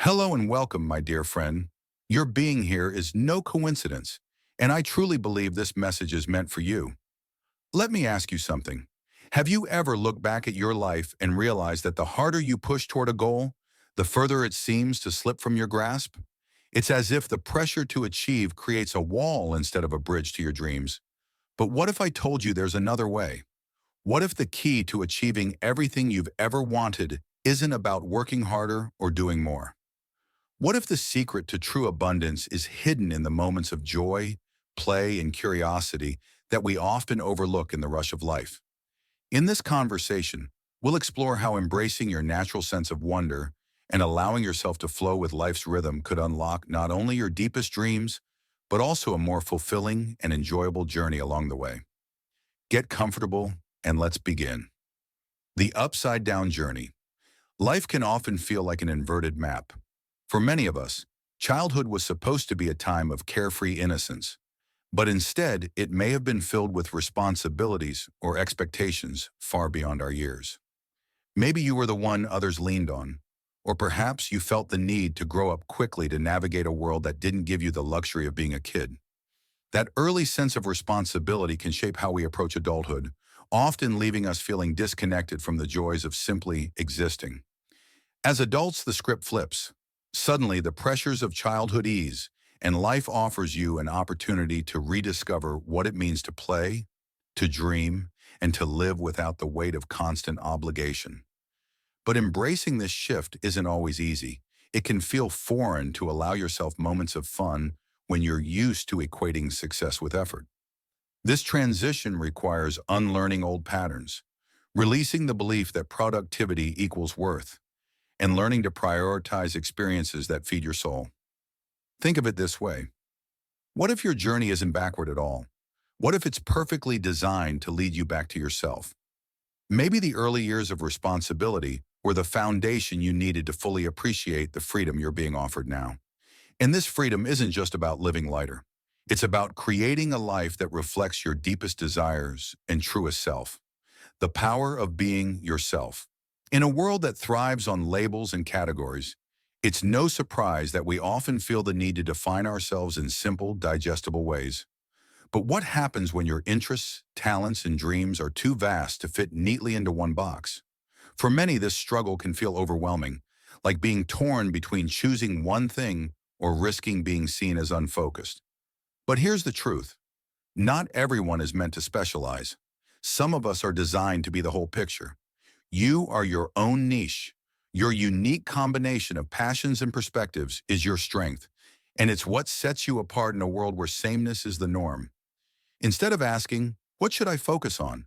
Hello and welcome, my dear friend. Your being here is no coincidence, and I truly believe this message is meant for you. Let me ask you something. Have you ever looked back at your life and realized that the harder you push toward a goal, the further it seems to slip from your grasp? It's as if the pressure to achieve creates a wall instead of a bridge to your dreams. But what if I told you there's another way? What if the key to achieving everything you've ever wanted isn't about working harder or doing more? What if the secret to true abundance is hidden in the moments of joy, play, and curiosity that we often overlook in the rush of life? In this conversation, we'll explore how embracing your natural sense of wonder and allowing yourself to flow with life's rhythm could unlock not only your deepest dreams, but also a more fulfilling and enjoyable journey along the way. Get comfortable and let's begin. The upside down journey. Life can often feel like an inverted map. For many of us, childhood was supposed to be a time of carefree innocence, but instead it may have been filled with responsibilities or expectations far beyond our years. Maybe you were the one others leaned on, or perhaps you felt the need to grow up quickly to navigate a world that didn't give you the luxury of being a kid. That early sense of responsibility can shape how we approach adulthood, often leaving us feeling disconnected from the joys of simply existing. As adults, the script flips. Suddenly, the pressures of childhood ease, and life offers you an opportunity to rediscover what it means to play, to dream, and to live without the weight of constant obligation. But embracing this shift isn't always easy. It can feel foreign to allow yourself moments of fun when you're used to equating success with effort. This transition requires unlearning old patterns, releasing the belief that productivity equals worth, and learning to prioritize experiences that feed your soul. Think of it this way. What if your journey isn't backward at all? What if it's perfectly designed to lead you back to yourself? Maybe the early years of responsibility were the foundation you needed to fully appreciate the freedom you're being offered now. And this freedom isn't just about living lighter. It's about creating a life that reflects your deepest desires and truest self. The power of being yourself. In a world that thrives on labels and categories, it's no surprise that we often feel the need to define ourselves in simple, digestible ways. But what happens when your interests, talents, and dreams are too vast to fit neatly into one box? For many, this struggle can feel overwhelming, like being torn between choosing one thing or risking being seen as unfocused. But here's the truth. Not everyone is meant to specialize. Some of us are designed to be the whole picture. You are your own niche. Your unique combination of passions and perspectives is your strength, and it's what sets you apart in a world where sameness is the norm. Instead of asking, what should I focus on?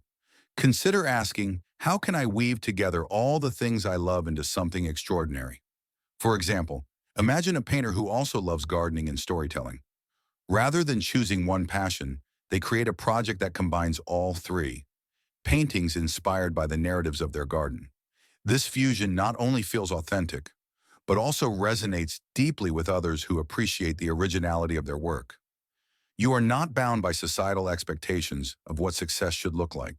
Consider asking, how can I weave together all the things I love into something extraordinary? For example, imagine a painter who also loves gardening and storytelling. Rather than choosing one passion, they create a project that combines all three. Paintings inspired by the narratives of their garden. This fusion not only feels authentic, but also resonates deeply with others who appreciate the originality of their work. You are not bound by societal expectations of what success should look like.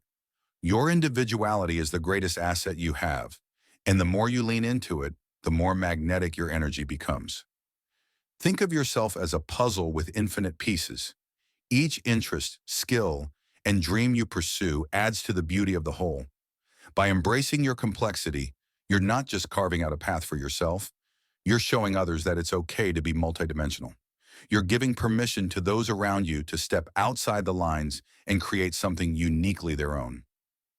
Your individuality is the greatest asset you have, and the more you lean into it, the more magnetic your energy becomes. Think of yourself as a puzzle with infinite pieces. Each interest, skill, and dream you pursue adds to the beauty of the whole. By embracing your complexity, you're not just carving out a path for yourself, you're showing others that it's okay to be multidimensional. You're giving permission to those around you to step outside the lines and create something uniquely their own.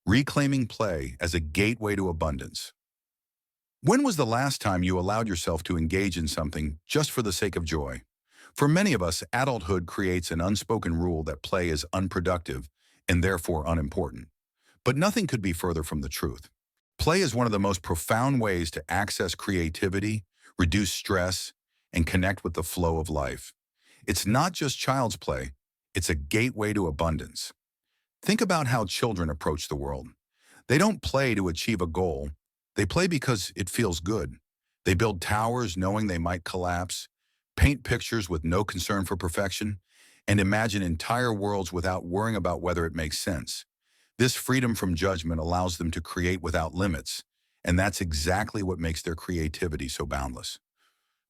Reclaiming play as a gateway to abundance. When was the last time you allowed yourself to engage in something just for the sake of joy? For many of us, adulthood creates an unspoken rule that play is unproductive and therefore unimportant. But nothing could be further from the truth. Play is one of the most profound ways to access creativity, reduce stress, and connect with the flow of life. It's not just child's play, it's a gateway to abundance. Think about how children approach the world. They don't play to achieve a goal. They play because it feels good. They build towers knowing they might collapse, paint pictures with no concern for perfection, and imagine entire worlds without worrying about whether it makes sense. This freedom from judgment allows them to create without limits, and that's exactly what makes their creativity so boundless.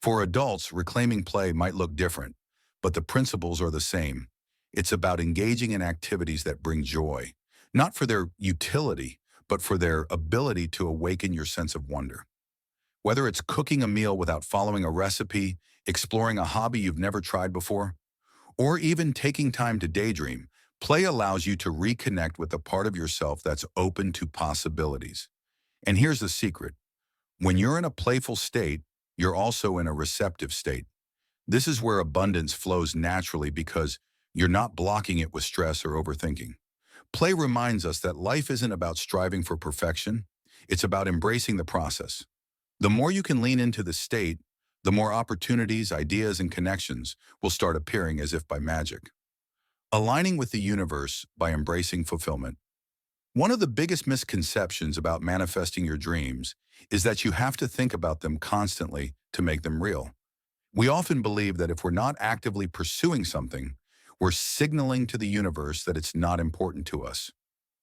For adults, reclaiming play might look different, but the principles are the same. It's about engaging in activities that bring joy, not for their utility, but for their ability to awaken your sense of wonder. Whether it's cooking a meal without following a recipe, exploring a hobby you've never tried before, or even taking time to daydream, play allows you to reconnect with the part of yourself that's open to possibilities. And here's the secret. When you're in a playful state, you're also in a receptive state. This is where abundance flows naturally because you're not blocking it with stress or overthinking. Play reminds us that life isn't about striving for perfection. It's about embracing the process. The more you can lean into the state, the more opportunities, ideas, and connections will start appearing as if by magic. Aligning with the universe by embracing fulfillment. One of the biggest misconceptions about manifesting your dreams is that you have to think about them constantly to make them real. We often believe that if we're not actively pursuing something, we're signaling to the universe that it's not important to us.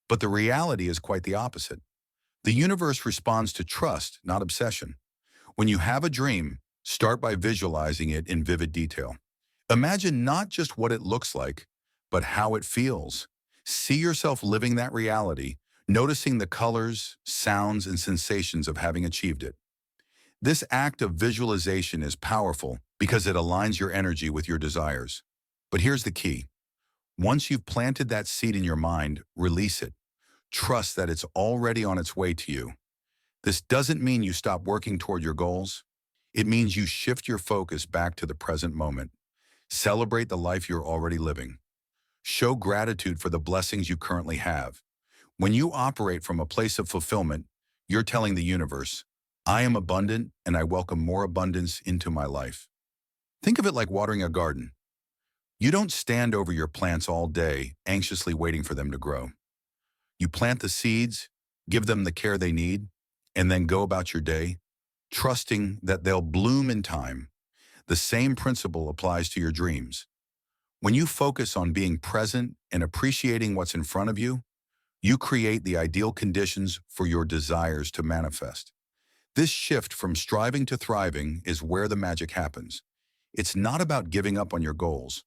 But the reality is quite the opposite. The universe responds to trust, not obsession. When you have a dream, start by visualizing it in vivid detail. Imagine not just what it looks like, but how it feels. See yourself living that reality, noticing the colors, sounds, and sensations of having achieved it. This act of visualization is powerful because it aligns your energy with your desires. But here's the key. Once you've planted that seed in your mind, release it. Trust that it's already on its way to you. This doesn't mean you stop working toward your goals. It means you shift your focus back to the present moment. Celebrate the life you're already living. Show gratitude for the blessings you currently have. When you operate from a place of fulfillment, you're telling the universe, I am abundant and I welcome more abundance into my life. Think of it like watering a garden. You don't stand over your plants all day, anxiously waiting for them to grow. You plant the seeds, give them the care they need, and then go about your day, trusting that they'll bloom in time. The same principle applies to your dreams. When you focus on being present and appreciating what's in front of you, you create the ideal conditions for your desires to manifest. This shift from striving to thriving is where the magic happens. It's not about giving up on your goals.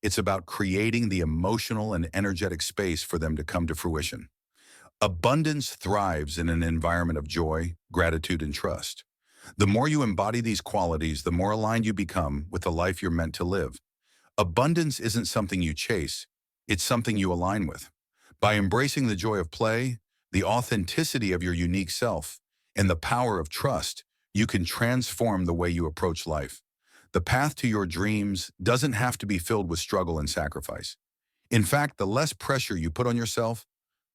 It's about creating the emotional and energetic space for them to come to fruition. Abundance thrives in an environment of joy, gratitude, and trust. The more you embody these qualities, the more aligned you become with the life you're meant to live. Abundance isn't something you chase, it's something you align with. By embracing the joy of play, the authenticity of your unique self, and the power of trust, you can transform the way you approach life. The path to your dreams doesn't have to be filled with struggle and sacrifice. In fact, the less pressure you put on yourself,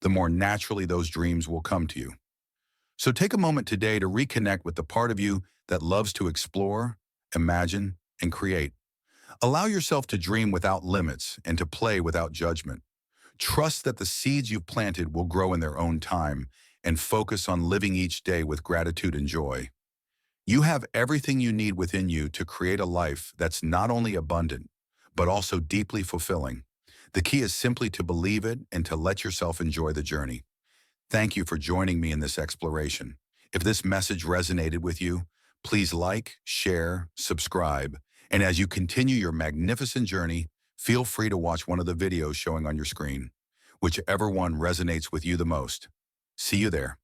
the more naturally those dreams will come to you. So take a moment today to reconnect with the part of you that loves to explore, imagine, and create. Allow yourself to dream without limits and to play without judgment. Trust that the seeds you've planted will grow in their own time, and focus on living each day with gratitude and joy. You have everything you need within you to create a life that's not only abundant, but also deeply fulfilling. The key is simply to believe it and to let yourself enjoy the journey. Thank you for joining me in this exploration. If this message resonated with you, please like, share, subscribe, and as you continue your magnificent journey, feel free to watch one of the videos showing on your screen, whichever one resonates with you the most. See you there.